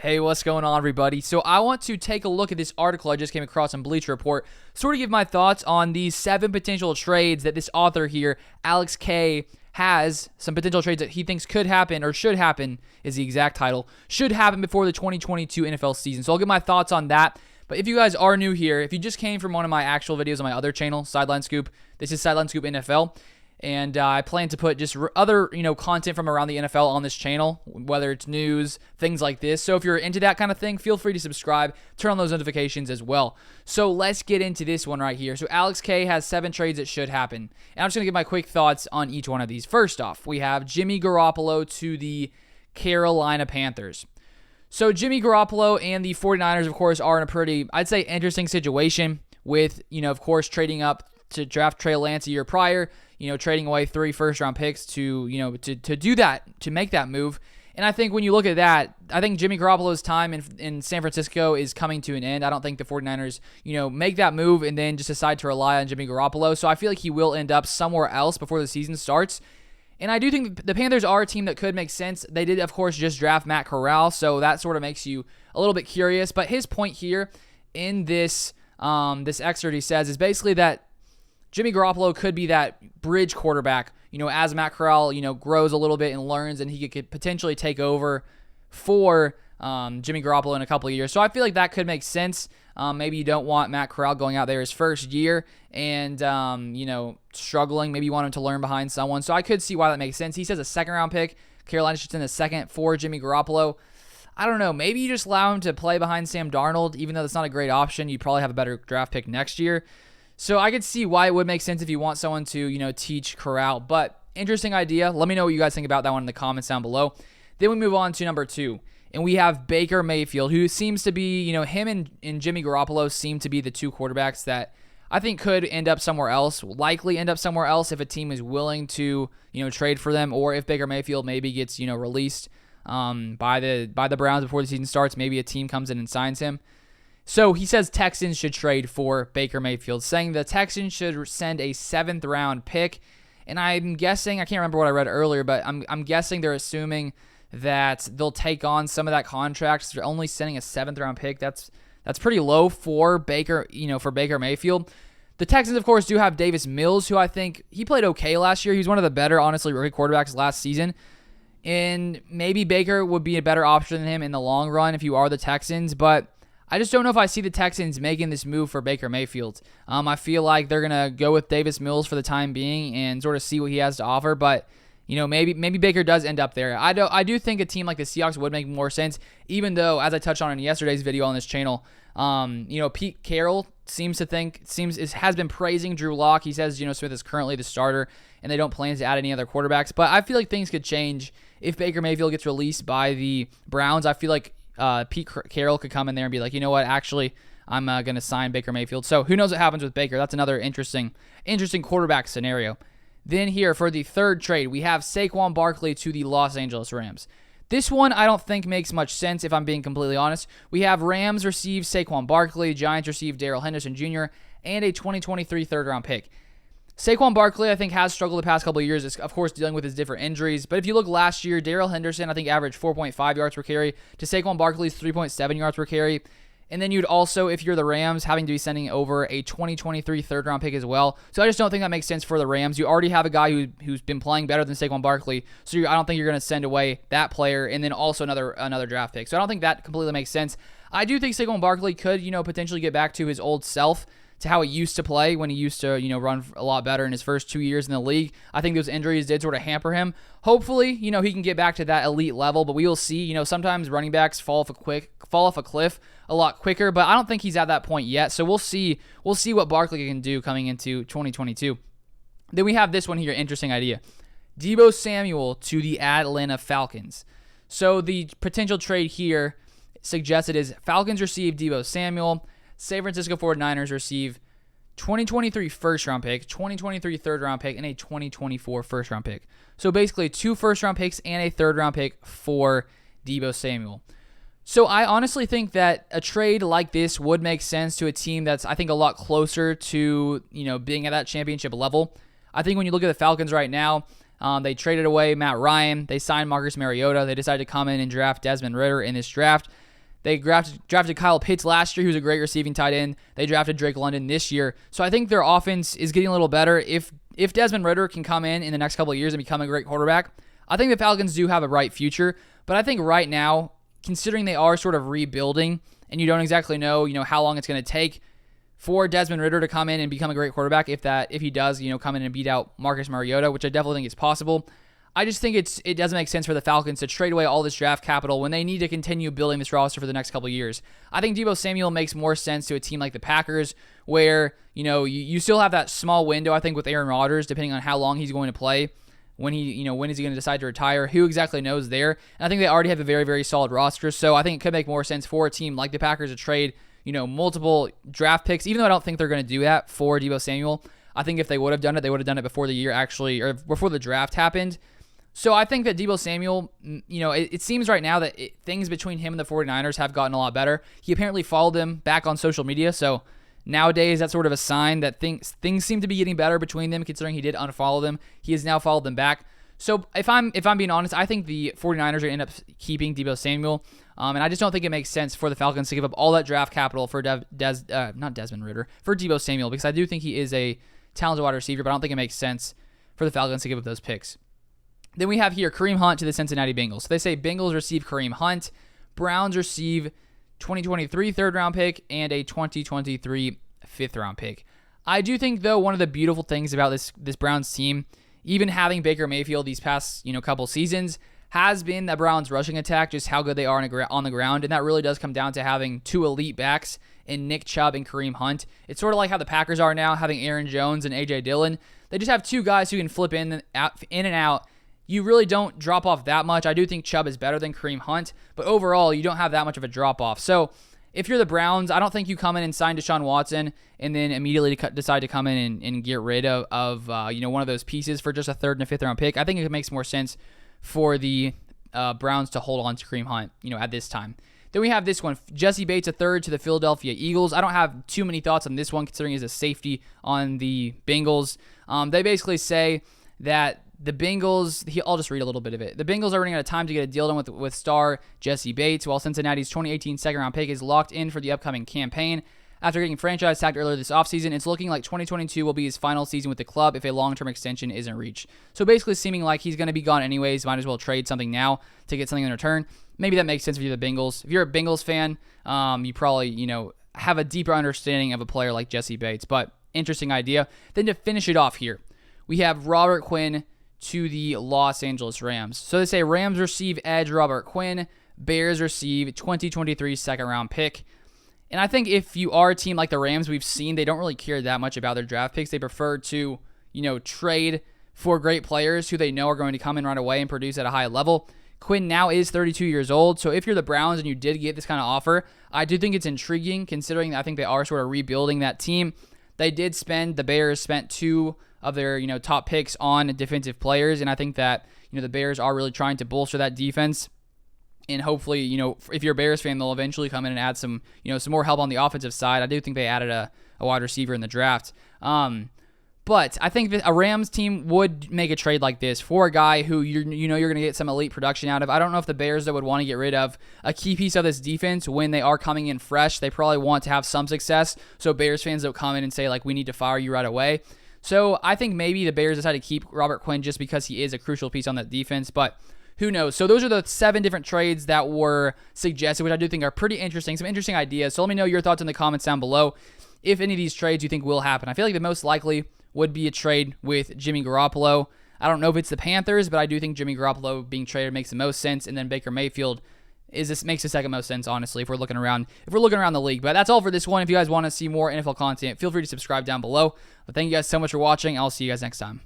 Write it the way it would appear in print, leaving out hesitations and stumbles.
Hey, what's going on, everybody? So I want to take a look at this article I just came across on Bleacher Report, sort of give my thoughts on these 7 potential trades that this author here, Alex K., has. Some potential trades that he thinks could happen, or should happen is the exact title, should happen before the 2022 NFL season. So I'll give my thoughts on that. But if you guys are new here, if you just came from one of my actual videos on my other channel, Sideline Scoop, this is Sideline Scoop NFL. And I plan to put just other, content from around the NFL on this channel, whether it's news, things like this. So if you're into that kind of thing, feel free to subscribe, turn on those notifications as well. So let's get into this one right here. So Alex K has 7 trades that should happen. And I'm just going to give my quick thoughts on each one of these. First off, we have Jimmy Garoppolo to the Carolina Panthers. So Jimmy Garoppolo and the 49ers, of course, are in a pretty, I'd say, interesting situation with, of course, trading up to draft Trey Lance a year prior, trading away 3 first-round picks to do that, to make that move. And I think when you look at that, I think Jimmy Garoppolo's time in San Francisco is coming to an end. I don't think the 49ers, make that move and then just decide to rely on Jimmy Garoppolo. So I feel like he will end up somewhere else before the season starts. And I do think the Panthers are a team that could make sense. They did, of course, just draft Matt Corral, so that sort of makes you a little bit curious. But his point here in this excerpt, he says, is basically that Jimmy Garoppolo could be that bridge quarterback, as Matt Corral, grows a little bit and learns, and he could potentially take over for Jimmy Garoppolo in a couple of years. So I feel like that could make sense. Maybe you don't want Matt Corral going out there his first year and, struggling. Maybe you want him to learn behind someone. So I could see why that makes sense. He says a second-round pick. Carolina should send a second for Jimmy Garoppolo. I don't know. Maybe you just allow him to play behind Sam Darnold, even though that's not a great option. You'd probably have a better draft pick next year. So I could see why it would make sense if you want someone to, teach Corral. But interesting idea. Let me know what you guys think about that one in the comments down below. Then we move on to number 2. And we have Baker Mayfield, who seems to be, him and Jimmy Garoppolo seem to be the 2 quarterbacks that I think could end up somewhere else, likely end up somewhere else if a team is willing to, trade for them, or if Baker Mayfield maybe gets, released by the Browns before the season starts. Maybe a team comes in and signs him. So he says Texans should trade for Baker Mayfield, saying the Texans should send a 7th-round pick. And I'm guessing, I can't remember what I read earlier, but I'm guessing they're assuming that they'll take on some of that contract. So they're only sending a 7th-round pick. That's pretty low for Baker, for Baker Mayfield. The Texans, of course, do have Davis Mills, who I think he played okay last year. He was one of the better, honestly, rookie quarterbacks last season. And maybe Baker would be a better option than him in the long run if you are the Texans, but I just don't know if I see the Texans making this move for Baker Mayfield. I feel like they're going to go with Davis Mills for the time being and sort of see what he has to offer, but maybe Baker does end up there. I do think a team like the Seahawks would make more sense, even though, as I touched on in yesterday's video on this channel, Pete Carroll has been praising Drew Lock. He says Smith is currently the starter, and they don't plan to add any other quarterbacks. But I feel like things could change if Baker Mayfield gets released by the Browns. I feel like Pete Carroll could come in there and be like, you know what, actually, I'm going to sign Baker Mayfield. So who knows what happens with Baker? That's another interesting quarterback scenario. Then here for the 3rd trade, we have Saquon Barkley to the Los Angeles Rams. This one I don't think makes much sense if I'm being completely honest. We have Rams receive Saquon Barkley, Giants receive Darrell Henderson Jr., and a 2023 3rd-round pick. Saquon Barkley, I think, has struggled the past couple of years, of course, dealing with his different injuries. But if you look last year, Darrell Henderson, I think, averaged 4.5 yards per carry to Saquon Barkley's 3.7 yards per carry. And then you'd also, if you're the Rams, having to be sending over a 2023 3rd-round pick as well. So I just don't think that makes sense for the Rams. You already have a guy who's been playing better than Saquon Barkley, so I don't think you're going to send away that player and then also another draft pick. So I don't think that completely makes sense. I do think Saquon Barkley could, potentially get back to his old self, to how he used to play when he used to, run a lot better in his first 2 years in the league. I think those injuries did sort of hamper him. Hopefully, he can get back to that elite level, but we will see. Sometimes running backs fall off a cliff a lot quicker, but I don't think he's at that point yet. So we'll see what Barkley can do coming into 2022. Then we have this one here, interesting idea. Deebo Samuel to the Atlanta Falcons. So the potential trade here suggested is Falcons receive Deebo Samuel, San Francisco 49ers receive 2023 first-round pick, 2023 third-round pick, and a 2024 first-round pick. So basically 2 first-round picks and a third-round pick for Deebo Samuel. So I honestly think that a trade like this would make sense to a team that's, I think, a lot closer to, being at that championship level. I think when you look at the Falcons right now, they traded away Matt Ryan. They signed Marcus Mariota. They decided to come in and draft Desmond Ridder in this draft. They drafted Kyle Pitts last year, who's a great receiving tight end. They drafted Drake London this year. So I think their offense is getting a little better. If Desmond Ridder can come in the next couple of years and become a great quarterback, I think the Falcons do have a bright future. But I think right now, considering they are sort of rebuilding and you don't exactly know, how long it's going to take for Desmond Ridder to come in and become a great quarterback, if he does, come in and beat out Marcus Mariota, which I definitely think is possible. I just think it doesn't make sense for the Falcons to trade away all this draft capital when they need to continue building this roster for the next couple of years. I think Deebo Samuel makes more sense to a team like the Packers, where you still have that small window. I think with Aaron Rodgers, depending on how long he's going to play, when is he going to decide to retire? Who exactly knows there? And I think they already have a very, very solid roster, so I think it could make more sense for a team like the Packers to trade multiple draft picks. Even though I don't think they're going to do that for Deebo Samuel, I think if they would have done it, they would have done it before the year actually, or before the draft happened. So I think that Deebo Samuel, it seems right now that things between him and the 49ers have gotten a lot better. He apparently followed them back on social media, so nowadays that's sort of a sign that things seem to be getting better between them, considering he did unfollow them. He has now followed them back. So if I'm being honest, I think the 49ers are going to end up keeping Deebo Samuel, and I just don't think it makes sense for the Falcons to give up all that draft capital for not Desmond Ridder, for Deebo Samuel, because I do think he is a talented wide receiver, but I don't think it makes sense for the Falcons to give up those picks. Then we have here Kareem Hunt to the Cincinnati Bengals. So they say Bengals receive Kareem Hunt, Browns receive 2023 third-round pick and a 2023 fifth-round pick. I do think, though, one of the beautiful things about this Browns team, even having Baker Mayfield these past couple seasons, has been the Browns' rushing attack, just how good they are on the ground, and that really does come down to having two elite backs in Nick Chubb and Kareem Hunt. It's sort of like how the Packers are now, having Aaron Jones and A.J. Dillon. They just have two guys who can flip in and out. You really don't drop off that much. I do think Chubb is better than Kareem Hunt, but overall, you don't have that much of a drop-off. So if you're the Browns, I don't think you come in and sign Deshaun Watson and then immediately decide to come in and get rid of one of those pieces for just a third and a fifth-round pick. I think it makes more sense for the Browns to hold on to Kareem Hunt, at this time. Then we have this one, Jesse Bates, a third to the Philadelphia Eagles. I don't have too many thoughts on this one, considering he's a safety on the Bengals. They basically say that the Bengals, I'll just read a little bit of it. The Bengals are running out of time to get a deal done with star Jesse Bates, while Cincinnati's 2018 second-round pick is locked in for the upcoming campaign. After getting franchise tagged earlier this offseason, it's looking like 2022 will be his final season with the club if a long-term extension isn't reached. So basically seeming like he's going to be gone anyways, might as well trade something now to get something in return. Maybe that makes sense for you, the Bengals. If you're a Bengals fan, you probably, have a deeper understanding of a player like Jesse Bates, but interesting idea. Then to finish it off here, we have Robert Quinn to the Los Angeles Rams. So they say Rams receive edge Robert Quinn, Bears receive 2023 second-round pick. And I think if you are a team like the Rams, we've seen they don't really care that much about their draft picks. They prefer to, trade for great players who they know are going to come in right away and produce at a high level. Quinn now is 32 years old, so if you're the Browns and you did get this kind of offer, I do think it's intriguing, considering that I think they are sort of rebuilding that team. The Bears spent two of their top picks on defensive players, and I think that the Bears are really trying to bolster that defense, and hopefully if you're a Bears fan, they'll eventually come in and add some some more help on the offensive side. I do think they added a wide receiver in the draft, but I think that a Rams team would make a trade like this for a guy who you're going to get some elite production out of. I don't know if the Bears though would want to get rid of a key piece of this defense when they are coming in fresh. They probably want to have some success, so Bears fans don't come in and say we need to fire you right away. So I think maybe the Bears decide to keep Robert Quinn just because he is a crucial piece on that defense, but who knows? So those are the 7 different trades that were suggested, which I do think are pretty interesting, some interesting ideas. So let me know your thoughts in the comments down below if any of these trades you think will happen. I feel like the most likely would be a trade with Jimmy Garoppolo. I don't know if it's the Panthers, but I do think Jimmy Garoppolo being traded makes the most sense, and then Baker Mayfield makes the second most sense, honestly, if we're looking around the league. But that's all for this one. If you guys want to see more NFL content, feel free to subscribe down below. But thank you guys so much for watching. I'll see you guys next time.